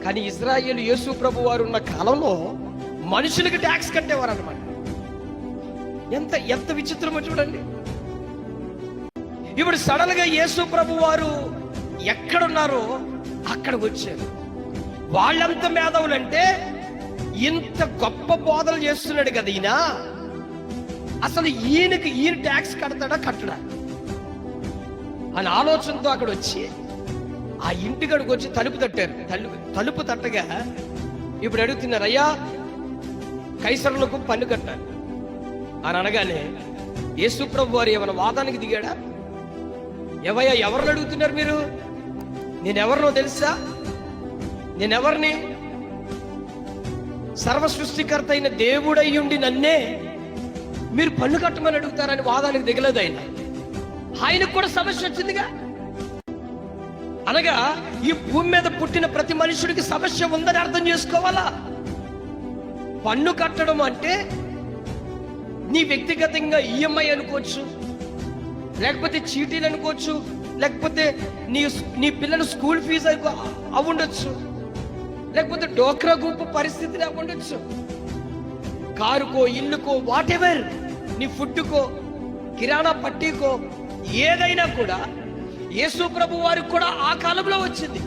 కానీ ఇజ్రాయేలు యేసు ప్రభు వారు ఉన్న కాలంలో మనుషులకి ట్యాక్స్ కట్టేవారు అనమాట. ఎంత ఎంత విచిత్రమో చూడండి. ఇప్పుడు సడన్ గా యేసు ప్రభు వారు ఎక్కడున్నారో అక్కడికి వచ్చారు. వాళ్ళంత మేధావులంటే ఇంత గొప్ప బోధలు చేస్తున్నాడు కదా ఈయన, అసలు ఈయన ట్యాక్స్ కడతాడా కట్టడా అని ఆలోచనతో అక్కడ వచ్చి ఆ ఇంటికాడికి వచ్చి తలుపు తట్టారు. తలుపు తట్టగా ఇప్పుడు అడుగుతున్నారు, అయ్యా కైసరులకు పన్ను కట్టాలి అని అనగానే యేసు ప్రభు వారు ఏమైనా వాదానికి దిగాడా? ఏవయ్యా ఎవరిని అడుగుతున్నారు మీరు? నేనెవరినో తెలుసా? నేనెవరిని? సర్వ సృష్టికర్త అయిన దేవుడయ్యుండి నన్నే మీరు పన్ను కట్టమని అడుగుతారని వాదానికి దిగలేదు ఆయన. ఆయనకు కూడా సమస్య వచ్చిందిగా. అనగా ఈ భూమి మీద పుట్టిన ప్రతి మనుషుడికి సమస్య ఉందని అర్థం చేసుకోవాలా. పన్ను కట్టడం అంటే నీ వ్యక్తిగతంగా ఈఎంఐ అనుకోవచ్చు, లేకపోతే చీటీలు అనుకోవచ్చు, లేకపోతే నీ పిల్లల స్కూల్ ఫీజు అవ్వుండొచ్చు, లేకపోతే డోక్రా గ్రూప్ పరిస్థితిని అవ్వుండొచ్చు, కారుకో ఇల్లుకో వాట్ ఎవర్, నీ ఫుడ్కో కిరాణా పట్టీకో ఏదైనా కూడా యేసు ప్రభు వారికి కూడా ఆ కాలంలో వచ్చింది.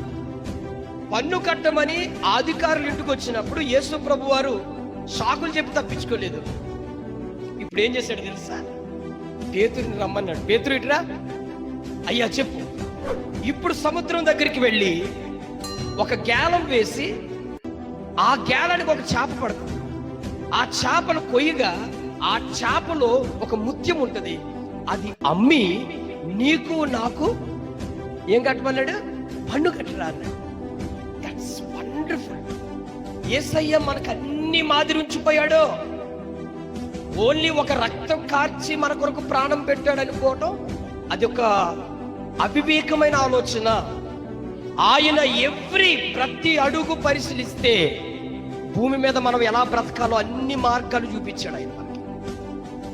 పన్ను కట్టమని అధికారులు ఇంటికి వచ్చినప్పుడు యేసు ప్రభు వారు సాకులు చెప్పి తప్పించుకోలేదు. ఇప్పుడు ఏం చేశాడు తెలుసా? పేతురుని రమ్మన్నాడు. పేతురు ఇట్రా, అయ్యా చెప్పు. ఇప్పుడు సముద్రం దగ్గరికి వెళ్ళి ఒక గేలం వేసి ఆ గేలానికి ఒక చేప పడుతుంది. ఆ చేపను కొయ్యగా ఆ చేపలో ఒక ముత్యం ఉంటుంది. అది అమ్మి నీకు నాకు ఏం కట్టమన్నాడు? పన్ను కట్టరా అన్నాడు. That's wonderful. యేసయ్య మనకు అన్ని మాదిరి ఉంచిపోయాడు. ఓన్లీ ఒక రక్తం కార్చి మన కొరకు ప్రాణం పెట్టాడు అనుకోవటం అది ఒక అవివేకమైన ఆలోచన. ఆయన ప్రతి అడుగు పరిశీలిస్తే భూమి మీద మనం ఎలా బ్రతకాలో అన్ని మార్గాలు చూపించాడు ఆయన.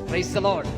Praise the lord.